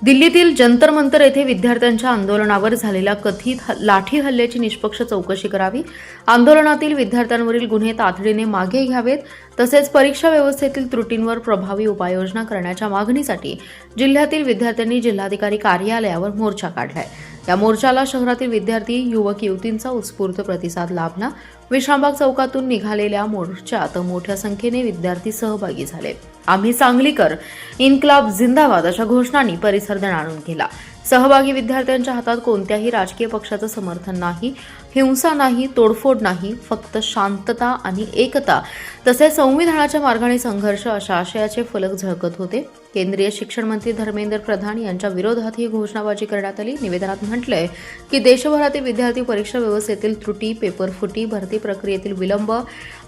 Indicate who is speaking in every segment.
Speaker 1: दिल्लीतील जंतर मंतर येथे विद्यार्थ्यांच्या आंदोलनावर झालेल्या कथित लाठी हल्ल्याची निष्पक्ष चौकशी करावी, आंदोलनातील विद्यार्थ्यांवरील गुन्हे तातडीने मागे घ्यावेत, तसेच परीक्षा व्यवस्थेतील त्रुटींवर प्रभावी उपाययोजना करण्याच्या मागणीसाठी जिल्ह्यातील विद्यार्थ्यांनी जिल्हाधिकारी कार्यालयावर मोर्चा काढलाय। या मोर्चाला शहरातील विद्यार्थी, युवक युवतींचा उत्स्फूर्त प्रतिसाद लाभला। विश्रामबाग चौकातून निघालेल्या मोर्चात मोठ्या संख्येने विद्यार्थी सहभागी झाले। आम्ही सांगलीकर, इन्क्लाब जिंदाबाद अशा घोषणांनी परिसर दणाणून गेला। सहभागी विद्यार्थ्यांच्या हातात कोणत्याही राजकीय पक्षाचं समर्थन नाही, हिंसा नाही, तोडफोड नाही, फक्त शांतता आणि एकता तसेच संविधानाच्या मार्गाने संघर्ष अशा आशयाचे फलक झळकत होते। केंद्रीय शिक्षण मंत्री धर्मेंद्र प्रधान यांच्या विरोधात ही घोषणाबाजी करण्यात आली। निवेदनात म्हटलंय की देशभरातील विद्यार्थी परीक्षा व्यवस्थेतील त्रुटी, पेपरफुटी, भरती प्रक्रियेतील विलंब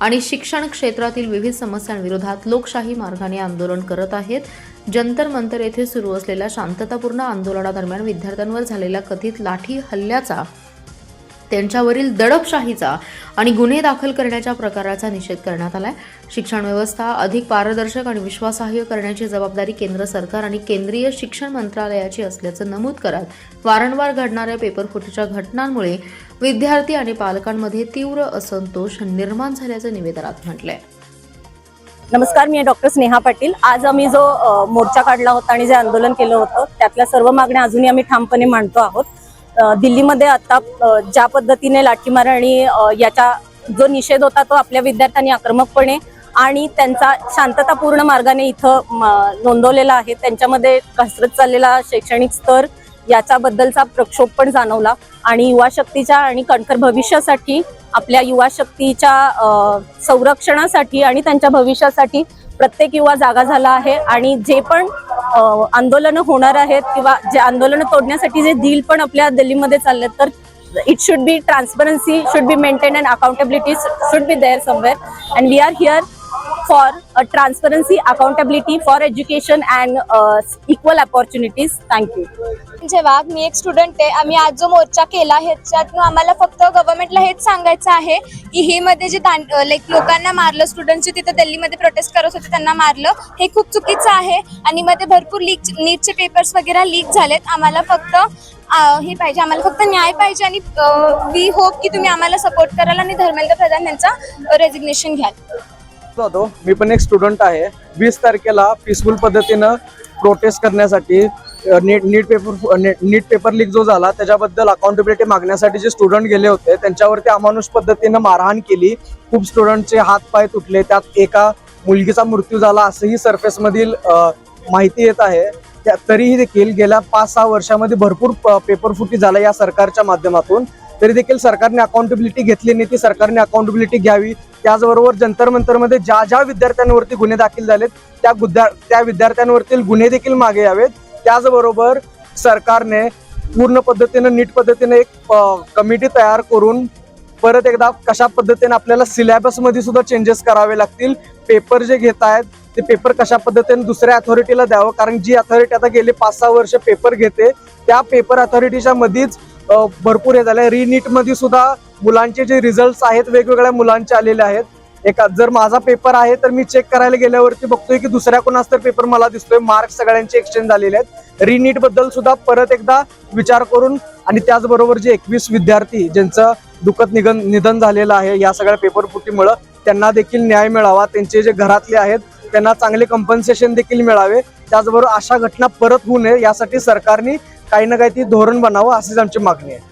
Speaker 1: आणि शिक्षण क्षेत्रातील विविध समस्यांविरोधात लोकशाही मार्गाने आंदोलन करत आहेत। जंतर मंतर येथे सुरू असलेल्या शांततापूर्ण आंदोलनादरम्यान विद्यार्थ्यांवर झालेल्या कथित लाठी हल्ल्याचा, त्यांच्यावरील दडपशाहीचा आणि गुन्हे दाखल करण्याच्या प्रकाराचा निषेध करण्यात आलाय। शिक्षण व्यवस्था अधिक पारदर्शक आणि विश्वासार्ह करण्याची जबाबदारी केंद्र सरकार आणि केंद्रीय शिक्षण मंत्रालयाची असल्याचं नमूद करत वारंवार घडणाऱ्या पेपरफुटीच्या घटनांमुळे विद्यार्थी आणि पालकांमध्ये तीव्र असंतोष निर्माण झाल्याचं निवेदनात म्हटलंय।
Speaker 2: नमस्कार, मी डॉक्टर स्नेहा पाटील। आज आम्ही जो मोर्चा काढला होता आणि जे आंदोलन केलं होतं त्यातल्या सर्व मागण्या अजूनही आम्ही ठामपणे मांडतो आहोत। दिल्लीमध्ये आता ज्या पद्धतीने लाठीमार आणि याचा जो निषेध होता तो आपल्या विद्यार्थ्यांनी आक्रमकपणे आणि त्यांचा शांततापूर्ण मार्गाने इथं नोंदवलेला आहे। त्यांच्यामध्ये घसरत चाललेला शैक्षणिक स्तर याच्याबद्दलचा प्रक्षोभ पण जाणवला आणि युवा शक्तीच्या आणि कणखर भविष्यासाठी, आपल्या युवा शक्तीच्या संरक्षणासाठी आणि त्यांच्या भविष्यासाठी प्रत्येक युवा जागा झाला आहे। आणि जे पण आंदोलनं होणार आहेत किंवा जे आंदोलनं तोडण्यासाठी जे डील पण आपल्या दिल्लीमध्ये चालले, तर it should be transparency should be maintain and accountability should be there somewhere and we are here for transparency, accountability for education and equal opportunities. Thank you.
Speaker 3: जेव्हा मी एक स्टुडंट आहे, आम्ही आज जो मोर्चा केला ह्याच्यातून आम्हाला फक्त गव्हर्नमेंटला हेच सांगायचं आहे की ही मध्ये जे लोकांना मारलं, स्टुडंटचे तिथे दिल्लीमध्ये प्रोटेस्ट करत होते त्यांना मारलं, हे खूप चुकीचं आहे। आणि मध्ये भरपूर नीटचे पेपर्स वगैरे लीक झालेत। आम्हाला फक्त हे पाहिजे, आम्हाला फक्त न्याय पाहिजे आणि वी होप की तुम्ही आम्हाला सपोर्ट कराल आणि धर्मेंद्र प्रधान यांचा रेजिग्नेशन घ्याल।
Speaker 4: मी पण एक स्टुडंट आहे। 20 तारखेला पीसफुल पद्धतीनं प्रोटेस्ट करण्यासाठी नीट पेपर लीक जो झाला त्याच्याबद्दल अकाउंटेबिलिटी मागण्यासाठी जे स्टुडंट गेले होते त्यांच्यावरती अमानुष पद्धतीनं मारहाण केली। खूप स्टुडंटचे हात पाय तुटले, त्यात एका मुलगीचा मृत्यू झाला असंही सरफेस मधील माहिती येत आहे। तरीही देखील गेल्या 5-6 वर्षामध्ये भरपूर पेपरफुटी झाला या सरकारच्या माध्यमातून। तरी देखील सरकारने अकाउंटेबिलिटी घेतली नाही, ती सरकारने अकाउंटेबिलिटी घ्यावी। त्याचबरोबर जंतर मंतरमध्ये ज्या विद्यार्थ्यांवरती गुन्हे दाखल झालेत त्या विद्यार्थ्यांवरील गुन्हे देखील मागे यावेत। त्याचबरोबर सरकारने पूर्ण पद्धतीने नीट पद्धतीने एक कमिटी तयार करून परत एकदा कशा पद्धतीने आपल्याला सिलेबस मध्ये सुद्धा चेंजेस करावे लागतील। पेपर जे घेत आहेत ते पेपर कशा पद्धतीने दुसऱ्या अथॉरिटीला द्यावं, कारण जी अथॉरिटी आता गेले 5-6 वर्ष पेपर घेते त्या पेपर अथॉरिटीच्या मध्येच भरपूर हे झालंय। रीनीट मध्ये सुद्धा मुलांचे जे रिझल्ट आहेत वेगवेगळ्या मुलांचे आलेले आहेत। जर माझा पेपर आहे तर मी चेक करायला गेल्यावरती बघतोय की दुसऱ्या कोणाचा तर पेपर मला दिसतोय। मार्क्स सगळ्यांचे एक्सचेंज झालेले आहेत। रीनीट बद्दल सुद्धा परत एकदा विचार करून आणि त्याचबरोबर जे 21 विद्यार्थी ज्यांचं दुःखद निधन झालेलं आहे या सगळ्या पेपरफुटीमुळे, त्यांना देखील न्याय मिळावा। त्यांचे जे घरातले आहेत त्यांना चांगले कंपन्सेशन देखील मिळावे। त्याचबरोबर अशा घटना परत होऊ नये यासाठी सरकारने काही ना काही धोरण बनावं अशीच आमची मागणी आहे।